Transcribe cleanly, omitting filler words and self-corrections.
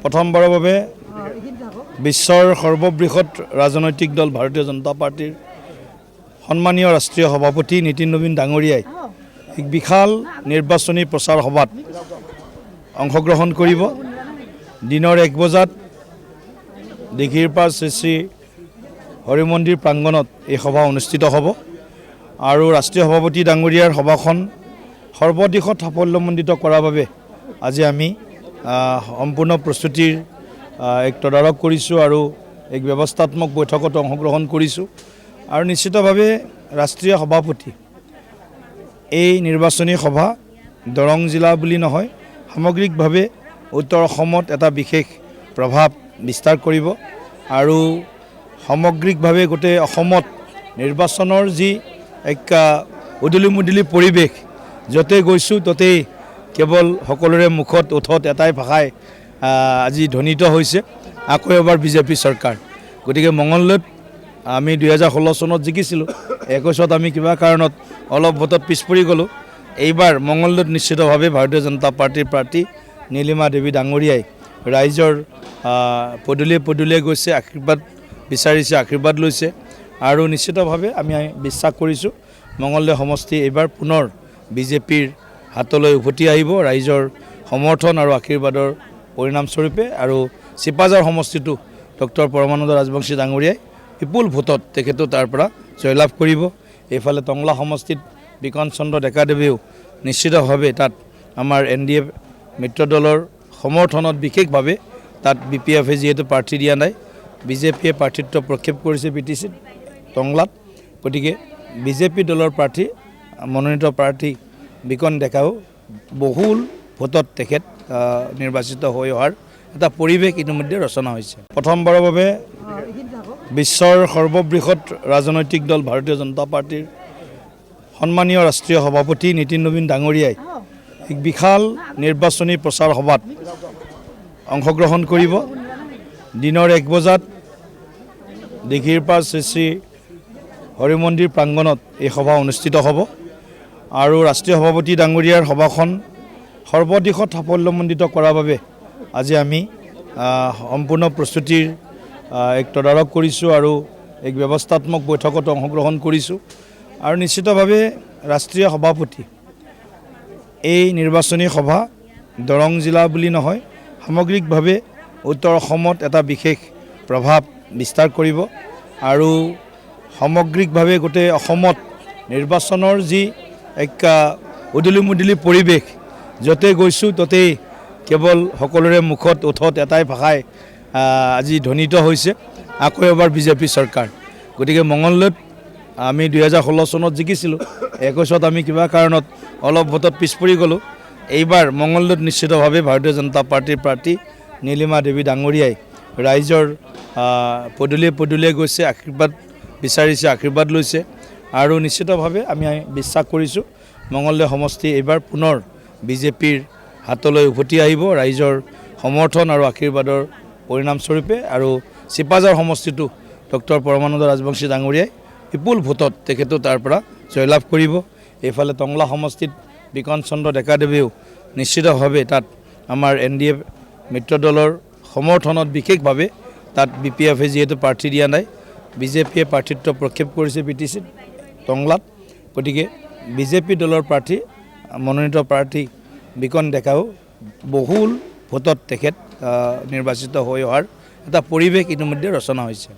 প্ৰথমবাৰৰ বাবে বিশ্বৰ সৰ্ববৃহৎ ৰাজনৈতিক দল ভাৰতীয় জনতা পাৰ্টিৰ সন্মানীয় ৰাষ্ট্ৰীয় সভাপতি নীতিন নবীন ডাঙৰীয়াই এক বিশাল নিৰ্বাচনী প্ৰচাৰ সভাত অংশগ্ৰহণ কৰিব। দিনৰ 1 বজাত দিঘিৰপাৰ শ্ৰী শ্ৰী হৰি মন্দিৰ প্ৰাংগণত এই সভা অনুষ্ঠিত হ'ব আৰু ৰাষ্ট্ৰীয় সভাপতি ডাঙৰীয়াৰ সভাখন সৰ্বদিশত সাফল্যমণ্ডিত কৰাৰ বাবে আজি আমি সম্পূৰ্ণ প্ৰস্তুতিৰ এক তদাৰক কৰিছোঁ আৰু এক ব্যৱস্থাত্মক বৈঠকত অংশগ্ৰহণ কৰিছোঁ আৰু নিশ্চিতভাৱে ৰাষ্ট্ৰীয় সভাপতি এই নিৰ্বাচনী সভা দৰং জিলা বুলি নহয় সামগ্ৰিকভাৱে উত্তৰ অসমত এটা বিশেষ প্ৰভাৱ বিস্তাৰ কৰিব আৰু সামগ্ৰিকভাৱে গোটেই অসমত নিৰ্বাচনৰ যি এক উদুলি মুদুলি পৰিৱেশ য'তে গৈছোঁ ত'তেই কেৱল সকলোৰে মুখত ওঠত এটাই ভাষাই আজি ধ্বনিত হৈছে, আকৌ এবাৰ বিজেপি চৰকাৰ। গতিকে মঙলদৈত আমি 2016 চনত জিকিছিলোঁ, 21ত আমি কিবা কাৰণত অলপ ভোটত পিছ পৰি গ'লোঁ। এইবাৰ মঙলদৈত নিশ্চিতভাৱে ভাৰতীয় জনতা পাৰ্টীৰ প্ৰাৰ্থী নীলিমা দেৱী ডাঙৰীয়াই ৰাইজৰ পদূলিয়ে পদূলিয়ে গৈছে, আশীৰ্বাদ বিচাৰিছে, আশীৰ্বাদ লৈছে আৰু নিশ্চিতভাৱে আমি বিশ্বাস কৰিছোঁ মঙলদৈ সমষ্টি এইবাৰ পুনৰ বিজেপিৰ হাতলৈ উভতি আহিব ৰাইজৰ সমৰ্থন আৰু আশীৰ্বাদৰ পৰিণামস্বৰূপে আৰু চিপাঝাৰ সমষ্টিটো ডক্টৰ পৰমানন্দ ৰাজবংশী ডাঙৰীয়াই বিপুল ভোটত তেখেতো তাৰ পৰা জয়লাভ কৰিব। এইফালে টংলা সমষ্টিত বিকন চন্দ্ৰ ডেকাদেৱেও নিশ্চিতভাৱে তাত আমাৰ NDA মিত্ৰ দলৰ সমৰ্থনত বিশেষভাৱে তাত BPF যিহেতু প্ৰাৰ্থী দিয়া নাই, বিজেপিয়ে প্ৰাৰ্থিত্ব প্ৰক্ষেপ কৰিছে BTCত টংলাত। গতিকে বিজেপি দলৰ প্ৰাৰ্থী মনোনীত প্ৰাৰ্থী বিকন ডেকাও বহুল ভোটত তেখেত নিৰ্বাচিত হৈ অহাৰ এটা পৰিৱেশ ইতিমধ্যে ৰচনা হৈছে। প্ৰথমবাৰৰ বাবে বিশ্বৰ সৰ্ববৃহৎ ৰাজনৈতিক দল ভাৰতীয় জনতা পাৰ্টিৰ সন্মানীয় ৰাষ্ট্ৰীয় সভাপতি নীতিন নবীন ডাঙৰীয়াই এক বিশাল নিৰ্বাচনী প্ৰচাৰ সভাত অংশগ্ৰহণ কৰিব। দিনৰ 1 বজাত দিঘিৰপাৰ শ্ৰী শ্ৰী হৰি মন্দিৰ প্ৰাংগণত এই সভা অনুষ্ঠিত হ'ব আৰু ৰাষ্ট্ৰীয় সভাপতি ডাঙৰীয়াৰ সভাখন সৰ্বদিশত সাফল্যমণ্ডিত কৰাৰ বাবে আজি আমি সম্পূৰ্ণ প্ৰস্তুতিৰ এক তদাৰক কৰিছোঁ আৰু এক ব্যৱস্থাত্মক বৈঠকত অংশগ্ৰহণ কৰিছোঁ আৰু নিশ্চিতভাৱে ৰাষ্ট্ৰীয় সভাপতি এই নিৰ্বাচনী সভা দৰং জিলা বুলি নহয় সামগ্ৰিকভাৱে উত্তৰ অসমত এটা বিশেষ প্ৰভাৱ বিস্তাৰ কৰিব আৰু সামগ্ৰিকভাৱে গোটেই অসমত নিৰ্বাচনৰ যি এক উদুলি মুদুলি পৰিৱেশ য'তে গৈছোঁ ত'তেই কেৱল সকলোৰে মুখত ওঠত এটাই ভাষাই আজি ধ্বনিত হৈছে, আকৌ এবাৰ বিজেপি চৰকাৰ। গতিকে মঙলদৈত আমি 2016 চনত জিকিছিলোঁ, 21ত আমি কিবা কাৰণত অলপ ভোটত পিছ পৰি গ'লোঁ। এইবাৰ মঙলদৈত নিশ্চিতভাৱে ভাৰতীয় জনতা পাৰ্টীৰ প্ৰাৰ্থী নীলিমা দেৱী ডাঙৰীয়াই ৰাইজৰ পদূলিয়ে পদূলিয়ে গৈছে, আশীৰ্বাদ বিচাৰিছে, আশীৰ্বাদ লৈছে আৰু নিশ্চিতভাৱে আমি বিশ্বাস কৰিছোঁ মঙলদৈ সমষ্টি এইবাৰ পুনৰ বিজেপিৰ হাতলৈ উভতি আহিব ৰাইজৰ সমৰ্থন আৰু আশীৰ্বাদৰ পৰিণামস্বৰূপে আৰু চিপাঝাৰ সমষ্টিটো ডক্টৰ পৰমানন্দ ৰাজবংশী ডাঙৰীয়াই বিপুল ভোটত তেখেতো তাৰ পৰা জয়লাভ কৰিব। এইফালে টংলা সমষ্টিত বিকন চন্দ্ৰ ডেকাদেৱেও নিশ্চিতভাৱে তাত আমাৰ NDA মিত্ৰ দলৰ সমৰ্থনত বিশেষভাৱে তাত BPF যিহেতু প্ৰাৰ্থী দিয়া নাই, বিজেপিয়ে প্ৰাৰ্থিত্ব প্ৰক্ষেপ কৰিছে BTCত টংলাত। গতিকে বিজেপি দলৰ প্ৰাৰ্থী মনোনীত প্ৰাৰ্থী বিকন ডেকাও বহুল ভোটত তেখেত নিৰ্বাচিত হৈ অহাৰ এটা পৰিৱেশ ইতিমধ্যে ৰচনা হৈছে।